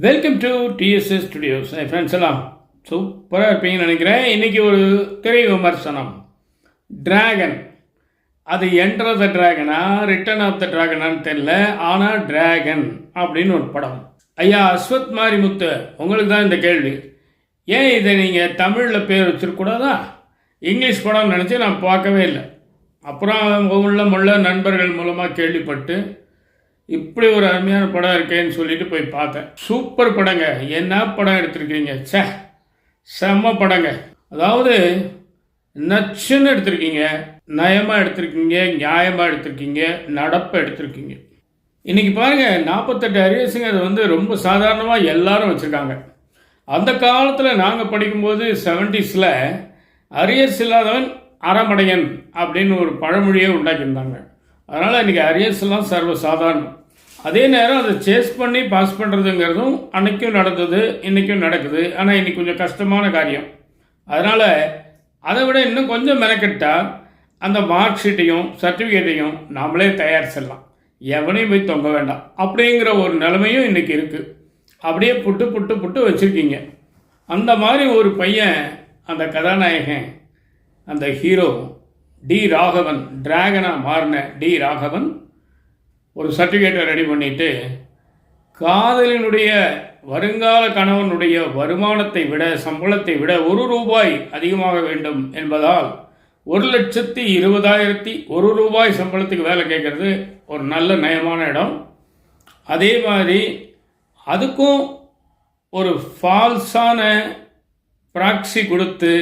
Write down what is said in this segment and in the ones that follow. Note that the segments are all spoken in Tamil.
Welcome to TDS studios. Friends எல்லாம் சூப்பராக இருப்பீங்கன்னு நினைக்கிறேன். இன்றைக்கி ஒரு திரை விமர்சனம். டிராகன், அது என்டர் ஆஃப் த டிராகனா ரிட்டர்ன் ஆஃப் த டிராகனான்னு தெரியல, ஆனால் டிராகன் அப்படின்னு ஒரு படம். ஐயா அஸ்வத் மாரிமுத்து, உங்களுக்கு தான் இந்த கேள்வி. ஏன் இதை நீங்கள் தமிழில் பேர் வச்சிருக்கூடாதா? இங்கிலீஷ் படம் நினச்சி நான் பார்க்கவே இல்லை. அப்புறம் உள்ள நண்பர்கள் மூலமாக கேள்விப்பட்டு இப்படி ஒரு அருமையான படம் இருக்கேன்னு சொல்லிட்டு போய் பார்த்தேன். சூப்பர் படங்க. என்ன படம் எடுத்திருக்கீங்க, சே செம்ம படங்க. அதாவது நச்சுன்னு எடுத்திருக்கீங்க, நயமாக எடுத்திருக்கீங்க, நியாயமாக எடுத்திருக்கீங்க, நடப்பை எடுத்திருக்கீங்க. இன்றைக்கி பாருங்கள், 48 அரியர்ஸுங்க அது வந்து ரொம்ப சாதாரணமாக எல்லாரும் வச்சுருக்காங்க. அந்த காலத்தில் நாங்கள் படிக்கும்போது 70s அரியர்ஸ் இல்லாதவன் அறமடையன் அப்படின்னு ஒரு பழமொழியை உண்டாக்கியிருந்தாங்க. அதனால் இன்றைக்கி அரியர்ஸ் எல்லாம் சர்வ சாதாரணம். அதே நேரம் அதை சேஸ் பண்ணி பாஸ் பண்ணுறதுங்கிறதும் அன்றைக்கும் நடந்தது, இன்றைக்கும் நடக்குது. ஆனால் இன்றைக்கி கொஞ்சம் கஷ்டமான காரியம். அதனால் அதை விட இன்னும் கொஞ்சம் மெனக்கெட்டால் அந்த மார்க் ஷீட்டையும் சர்டிஃபிகேட்டையும் நாமளே தயாரிச்சிடலாம், எவனையும் போய் தொங்க வேண்டாம் அப்படிங்கிற ஒரு நிலைமையும் இன்றைக்கி இருக்குது. அப்படியே புட்டு வச்சுருக்கீங்க. அந்த மாதிரி ஒரு பையன், அந்த கதாநாயகன், அந்த ஹீரோ டி ராகவன், டிராகனாக மாறின டி ராகவன் ஒரு சர்டிஃபிகேட்டை ரெடி பண்ணிவிட்டு காதலினுடைய வருங்கால கணவனுடைய வருமானத்தை விட, சம்பளத்தை விட ₹1 அதிகமாக வேண்டும் என்பதால் 1,20,000 ₹1 சம்பளத்துக்கு வேலை கேட்குறது ஒரு நல்ல நயமான இடம். அதே மாதிரி அதுக்கும் ஒரு ஃபால்ஸான ப்ராக்சி கொடுத்து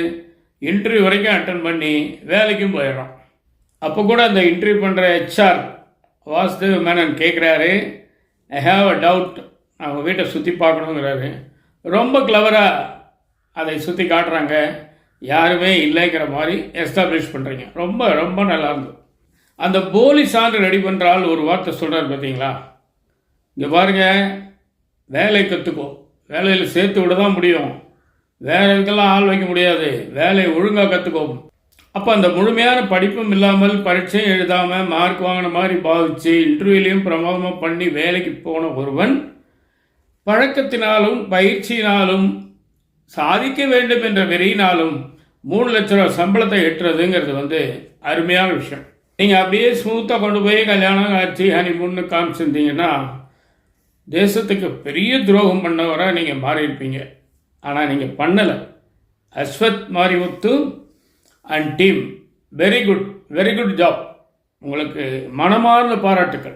இன்டர்வியூ வரைக்கும் அட்டன் பண்ணி வேலைக்கும் போயிடுறான். அப்போ கூட அந்த இன்டர்வியூ பண்ணுற HR வாசுதேவ் மேனன் கேட்குறாரு, ஐ ஹாவ் அ டவுட், அவங்க வீட்டை சுற்றி பார்க்கணுங்கிறாரு. ரொம்ப கிளவராக அதை சுற்றி காட்டுறாங்க, யாருமே இல்லைங்கிற மாதிரி எஸ்டாப்ளிஷ் பண்ணுறீங்க. ரொம்ப ரொம்ப நல்லா இருந்தது. அந்த போலி சான்று ரெடி பண்ணுற ஆள் ஒரு வார்த்தை சொல்கிறார் பார்த்தீங்களா, இங்கே பாருங்கள், வேலை கற்றுக்கோ, வேலையில் சேர்த்து விட தான் முடியும், வேறு இதுக்கெல்லாம் ஆள் வைக்க முடியாது, வேலையை ஒழுங்காக கற்றுக்கோ. அப்போ அந்த முழுமையான படிப்பும் இல்லாமல் பரீட்சையும் எழுதாமல் மார்க் வாங்கின மாதிரி பாவிச்சு இன்டர்வியூலையும் பிரமாதமாக பண்ணி வேலைக்கு போன ஒருவன் பழக்கத்தினாலும் பயிற்சியினாலும் சாதிக்க வேண்டும் என்ற வெறியினாலும் 3 லட்ச ரூபா சம்பளத்தை எட்டுறதுங்கிறது வந்து அருமையான விஷயம். நீங்கள் அப்படியே ஸ்மூத்தாக கொண்டு போய் கல்யாணம் ஆச்சு ஹனிமூன்னு காமிச்சிருந்தீங்கன்னா தேசத்துக்கு பெரிய துரோகம் பண்ணவராக நீங்கள் மாறியிருப்பீங்க. ஆனால் நீங்கள் பண்ணலை. Ashwath Marimuthu and team, very good job. உங்களுக்கு மனமார்ந்த பாராட்டுக்கள்.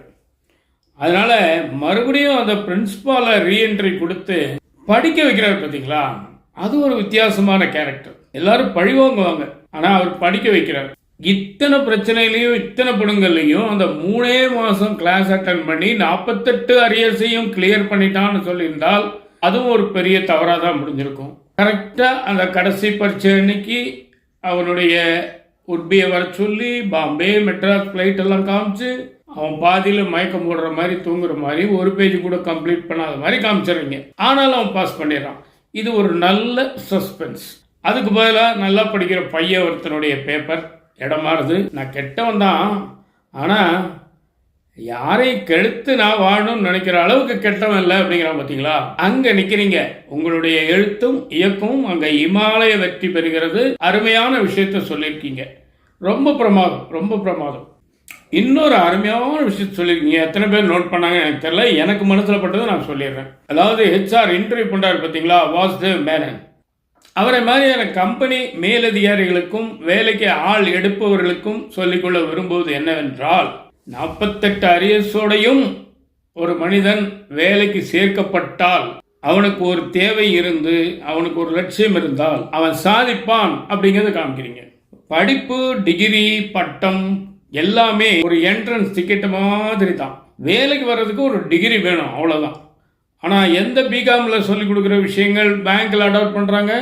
அதனால் மறுபடியும் அந்த பிரின்ஸ்பாலை ரீஎன்ட்ரி கொடுத்து படிக்க வைக்கிறார் பார்த்தீங்களா, அது ஒரு வித்தியாசமான கேரக்டர். எல்லாரும் பழிவாங்குவாங்க, ஆனால் அவர் படிக்க வைக்கிறார். இத்தனை பிரச்சனையிலையும் இத்தனை படங்கள்லையும் அந்த 3 மாதம் கிளாஸ் அட்டன் பண்ணி 48 அரியர்ஸையும் கிளியர் பண்ணிட்டான்னு சொல்லியிருந்தால் அதுவும் ஒரு பெரிய தவறாக தான் முடிஞ்சிருக்கும். கரெக்டாக அந்த கடைசி பரீட்சை அன்னைக்கு அவனுடைய உட்பியை வர சொல்லி பாம்பே மெட்ராஸ் ஃப்ளைட் எல்லாம் காமிச்சு அவன் பாதியில் மயக்கம் போடுற மாதிரி தூங்குற மாதிரி ஒரு பேஜ் கூட கம்ப்ளீட் பண்ணாத மாதிரி காமிச்சிடுறீங்க. ஆனாலும் அவன் பாஸ் பண்ணிடுறான். இது ஒரு நல்ல சஸ்பென்ஸ். அதுக்கு பதிலாக நல்லா படிக்கிற பையன் ஒருத்தனுடைய பேப்பர் இடம் மாறுது. நான் கெட்டவன் தான், ஆனால் யாரை கெடுத்து நான் வாழணும்னு நினைக்கிற அளவுக்கு கெட்டவன் இல்லை அப்படிங்கிறான் பார்த்தீங்களா. அங்கே நிற்கிறீங்க, உங்களுடைய எழுத்தும் இயக்கமும் அங்கே இமாலய வெற்றி பெறுகிறது. அருமையான விஷயத்த சொல்லியிருக்கீங்க. ரொம்ப பிரமாதம். இன்னொரு அருமையான விஷயத்த சொல்லியிருக்கீங்க. எத்தனை பேர் நோட் பண்ணாங்க எனக்கு தெரியல, எனக்கு மனசில் பட்டதை நான் சொல்லிடுறேன். அதாவது HR இன்டர்வியூ பண்ணுறாரு பார்த்தீங்களா, வாசுதேவ் மேனன். அவரை மாதிரியான கம்பெனி மேலதிகாரிகளுக்கும் வேலைக்கு ஆள் எடுப்பவர்களுக்கும் சொல்லிக்கொள்ள விரும்புவது என்னவென்றால், 48 அரியர்ஸோடையும் ஒரு மனிதன் வேலைக்கு சேர்க்கப்பட்டால் அவனுக்கு ஒரு தேவை இருந்து அவனுக்கு ஒரு லட்சியம் இருந்தால் அவன் சாதிப்பான் அப்படிங்கிறத காமிக்கிறீங்க. படிப்பு, டிகிரி, பட்டம் எல்லாமே ஒரு என்ட்ரன்ஸ் டிக்கெட் மாதிரி தான். வேலைக்கு வர்றதுக்கு ஒரு டிகிரி வேணும், அவ்வளோதான். ஆனால் எந்த பிகாமில் சொல்லிக் கொடுக்குற விஷயங்கள் பேங்க்கில் அடாப்ட் பண்ணுறாங்க,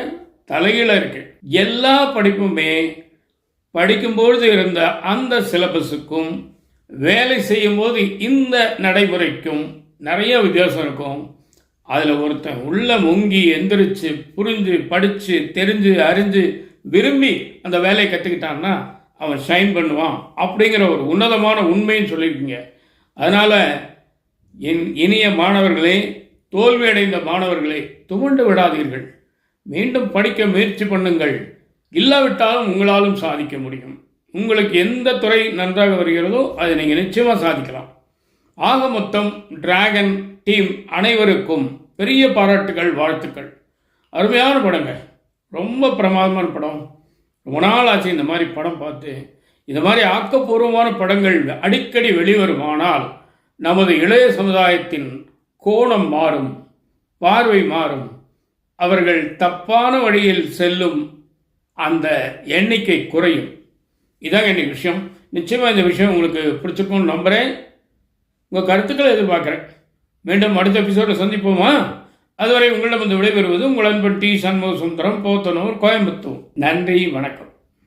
தலைகீழாக இருக்கு. எல்லா படிப்புமே படிக்கும்பொழுது இருந்த அந்த சிலபஸுக்கும் வேலை செய்யும் போது இந்த நடைமுறைக்கும் நிறைய வித்தியாசம் இருக்கும். அதில் ஒருத்தன் உள்ள முங்கி எந்திரிச்சு புரிஞ்சு படித்து தெரிஞ்சு அறிஞ்சு விரும்பி அந்த வேலையை கற்றுக்கிட்டான்னா அவன் ஷைன் பண்ணுவான் அப்படிங்கிற ஒரு உன்னதமான உண்மைன்னு சொல்லியிருக்கீங்க. அதனால் என் இனிய மாணவர்களே, தோல்வியடைந்த மாணவர்களே, துவண்டு விடாதீர்கள். மீண்டும் படிக்க முயற்சி பண்ணுங்கள். இல்லாவிட்டாலும் உங்களாலும் சாதிக்க முடியும். உங்களுக்கு எந்த துறை நன்றாக வருகிறதோ அதை நீங்கள் நிச்சயமாக சாதிக்கலாம். ஆக மொத்தம் டிராகன் டீம் அனைவருக்கும் பெரிய பாராட்டுகள், வாழ்த்துக்கள். அருமையான படங்க, ரொம்ப பிரமாதமான படம். ரொம்ப நாள் ஆச்சு இந்த மாதிரி படம் பார்த்து. இந்த மாதிரி ஆக்கப்பூர்வமான படங்கள் அடிக்கடி வெளிவருமானால் நமது இளைய சமுதாயத்தின் கோணம் மாறும், பார்வை மாறும். அவர்கள் தப்பான வழியில் செல்லும் அந்த எண்ணிக்கை குறையும். இதாங்க இன்னைக்கு விஷயம். நிச்சயமாக இந்த விஷயம் உங்களுக்கு பிடிச்சிருக்கும்னு நம்புகிறேன். உங்கள் கருத்துக்களை எதிர்பார்க்குறேன். மீண்டும் அடுத்த எபிசோடில் சந்திப்போமா? அதுவரை உங்களிடம் வந்து விடைபெறுவது உங்கள் அன்பன் டி. சண்முக சுந்தரம், போத்தனூர், கோயம்புத்தூர். நன்றி, வணக்கம்.